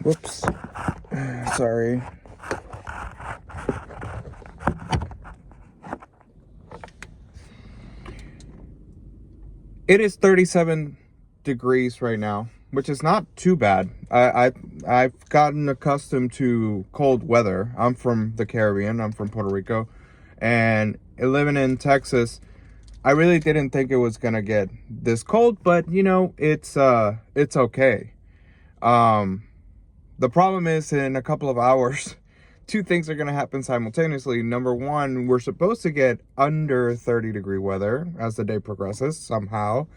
Whoops. Sorry. It is 37 degrees right now, which is not too bad. I've gotten accustomed to cold weather. I'm from the Caribbean. I'm from Puerto Rico, and living in Texas, I really didn't think it was gonna get this cold, but it's okay. Um, the problem is in a couple of hours, two things are going to happen simultaneously. Number one, we're supposed to get under 30-degree weather as the day progresses somehow.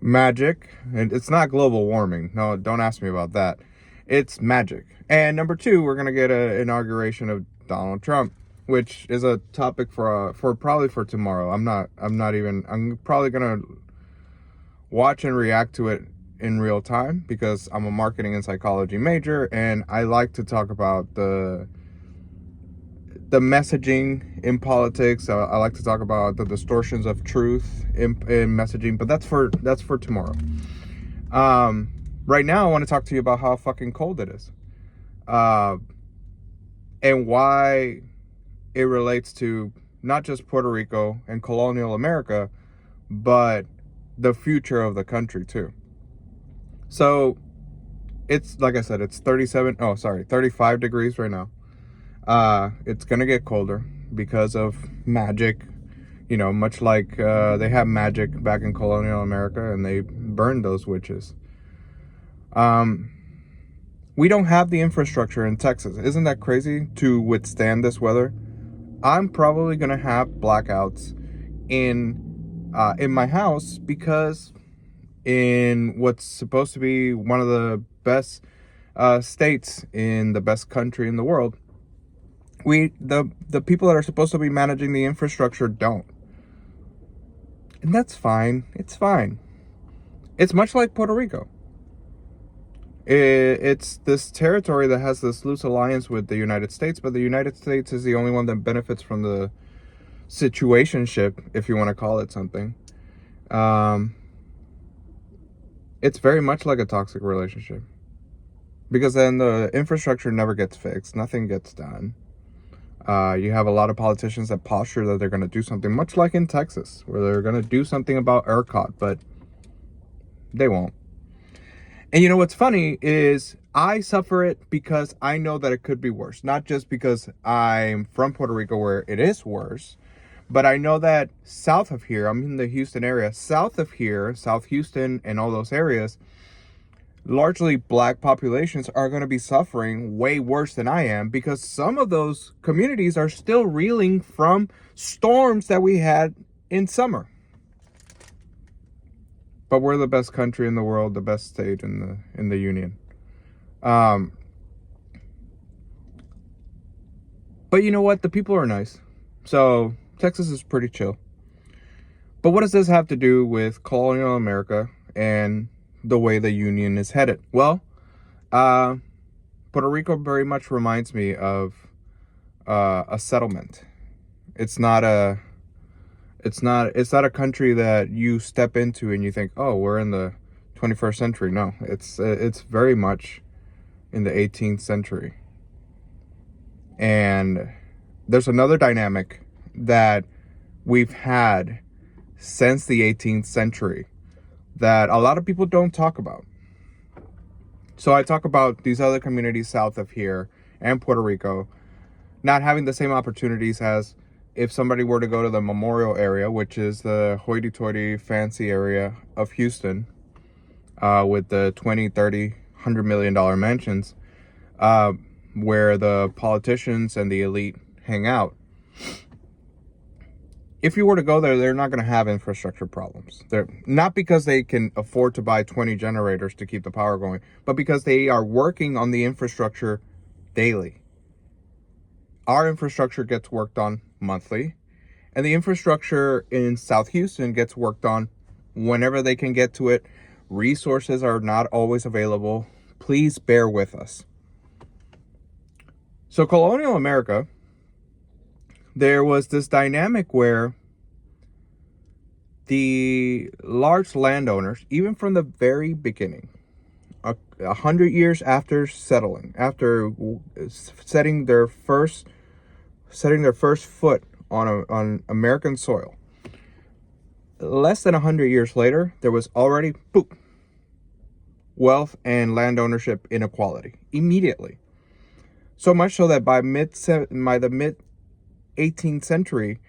Magic. And it's not global warming. No, don't ask me about that. It's magic. And number two, we're going to get an inauguration of Donald Trump, which is a topic for probably for tomorrow. I'm probably going to watch and react to it in real time because I'm a marketing and psychology major, and I like to talk about the messaging in politics. I like to talk about the distortions of truth in messaging, but that's for tomorrow. Right now I want to talk to you about how fucking cold it is, and why it relates to not just Puerto Rico and colonial America, but the future of the country too. So it's, like I said, it's 35 degrees right now. It's gonna get colder because of magic, much like they have magic back in colonial America and they burned those witches. We don't have the infrastructure in Texas. Isn't that crazy, to withstand this weather? I'm probably gonna have blackouts in my house because in what's supposed to be one of the best states in the best country in the world, the people that are supposed to be managing the infrastructure don't. And that's fine. It's fine. It's much like Puerto Rico. It's this territory that has this loose alliance with the United States, but the United States is the only one that benefits from the situationship, if you want to call it something. It's very much like a toxic relationship, because then the infrastructure never gets fixed. Nothing gets done. You have a lot of politicians that posture that they're going to do something, much like in Texas, where they're going to do something about ERCOT, but they won't. And you know what's funny is I suffer it because I know that it could be worse. Not just because I'm from Puerto Rico where it is worse, but I know that south of here, I'm in the Houston area, south of here, South Houston and all those areas, largely black populations are going to be suffering way worse than I am, because some of those communities are still reeling from storms that we had in summer. But we're the best country in the world, the best state in the union. But you know what? The people are nice. So Texas is pretty chill. But what does this have to do with colonial America and the way the union is headed? Well, Puerto Rico very much reminds me of a settlement. It's not a country that you step into and you think, oh, we're in the 21st century. No, it's very much in the 18th century. And there's another dynamic that we've had since the 18th century that a lot of people don't talk about. So I talk about these other communities south of here and Puerto Rico not having the same opportunities as if somebody were to go to the Memorial area, which is the hoity-toity fancy area of Houston, with the 20, 30, $100 million mansions, where the politicians and the elite hang out. If you were to go there, they're not going to have infrastructure problems. They're not because they can afford to buy 20 generators to keep the power going, but because they are working on the infrastructure daily. Our infrastructure gets worked on monthly, and the infrastructure in South Houston gets worked on whenever they can get to it. Resources are not always available. Please bear with us. So colonial America, there was this dynamic where the large landowners, even from the very beginning, 100 years after settling, after setting their first foot on American soil, less than 100 years later, there was already wealth and land ownership inequality immediately. So much so that by the mid 18th century,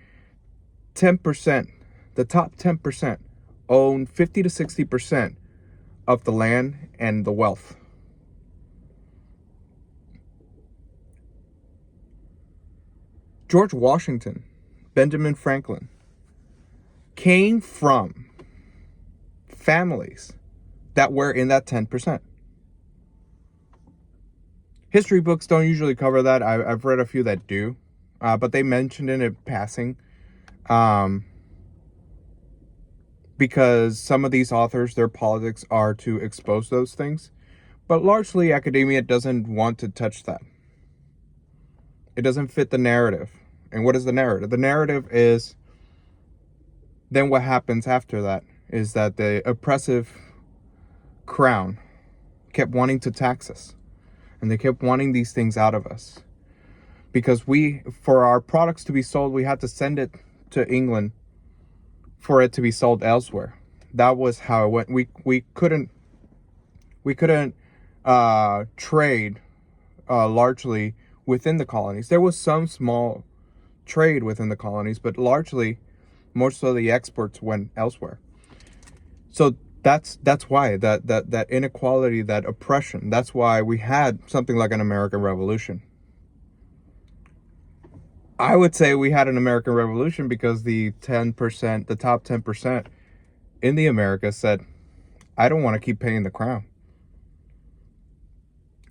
10%, the top 10% own 50 to 60% of the land and the wealth. George Washington, Benjamin Franklin came from families that were in that 10%. History books don't usually cover that. I've read a few that do, but they mentioned it in passing, because some of these authors, their politics are to expose those things, but largely academia doesn't want to touch that. It doesn't fit the narrative. And what is the narrative? The narrative is, then what happens after that is that the oppressive crown kept wanting to tax us. And they kept wanting these things out of us. Because for our products to be sold, we had to send it to England for it to be sold elsewhere. That was how it went. We couldn't trade largely within the colonies. There was some small trade within the colonies, but largely, most of the exports went elsewhere. So that's why that inequality, that oppression, that's why we had something like an American Revolution. I would say we had an American Revolution because the top 10% in the America said, I don't want to keep paying the crown.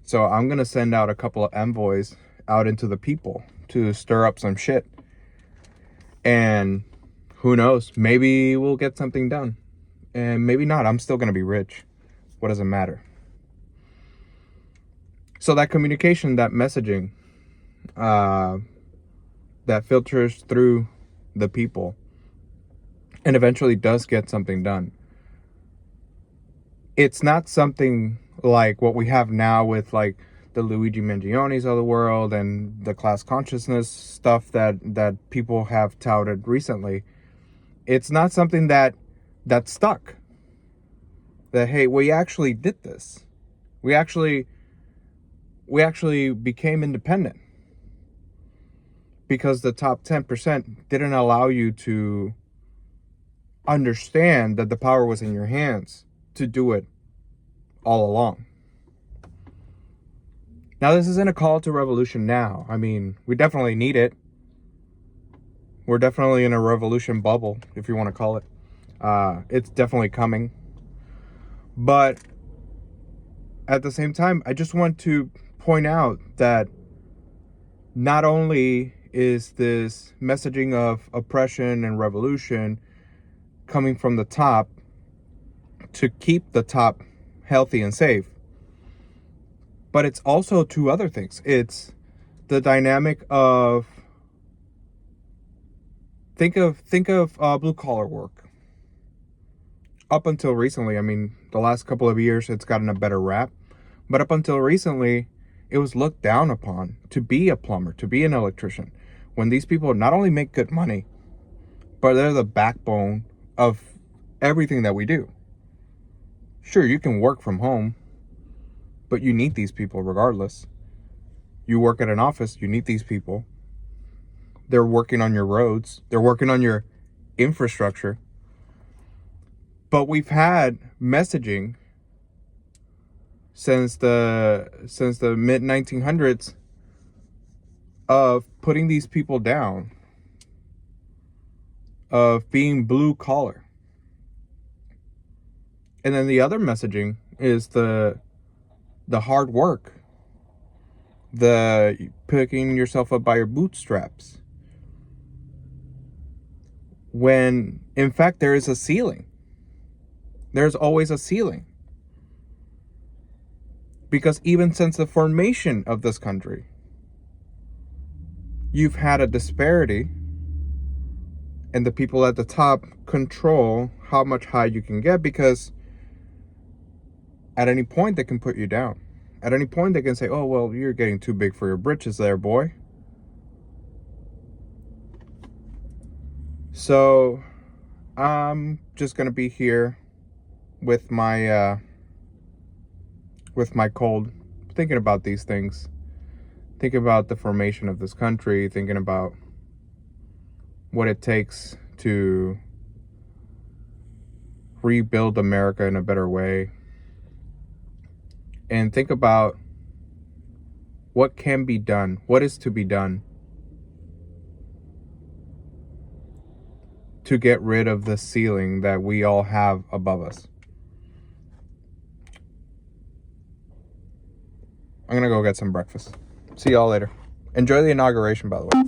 So I'm going to send out a couple of envoys out into the people to stir up some shit. And who knows, maybe we'll get something done. And maybe not. I'm still going to be rich. What does it matter? So that communication, that messaging, that filters through the people and eventually does get something done. It's not something like what we have now with like the Luigi Mangionis of the world and the class consciousness stuff that people have touted recently. It's not something that stuck. That, hey, we actually did this. We actually became independent. Because the top 10% didn't allow you to understand that the power was in your hands to do it all along. Now, this isn't a call to revolution now. I mean, we definitely need it. We're definitely in a revolution bubble, if you want to call it. It's definitely coming. But at the same time, I just want to point out that not only is this messaging of oppression and revolution coming from the top to keep the top healthy and safe, but it's also two other things. It's the dynamic of think of blue collar work. Up until recently, I mean, the last couple of years, it's gotten a better rap, but up until recently, it was looked down upon to be a plumber, to be an electrician, when these people not only make good money, but they're the backbone of everything that we do. Sure, you can work from home, but you need these people regardless. You work at an office, you need these people. They're working on your roads. They're working on your infrastructure. But we've had messaging since the mid 1900s of putting these people down, of being blue collar. And then the other messaging is the hard work, the picking yourself up by your bootstraps, when in fact there is a ceiling. There's always a ceiling. Because even since the formation of this country, you've had a disparity, and the people at the top control how much high you can get, because At any point, they can put you down. At any point, they can say, oh, well, you're getting too big for your britches there, boy. So I'm just going to be here with my cold, thinking about these things, thinking about the formation of this country, thinking about what it takes to rebuild America in a better way, and think about what can be done, what is to be done to get rid of the ceiling that we all have above us. I'm gonna go get some breakfast. See y'all later. Enjoy the inauguration, by the way.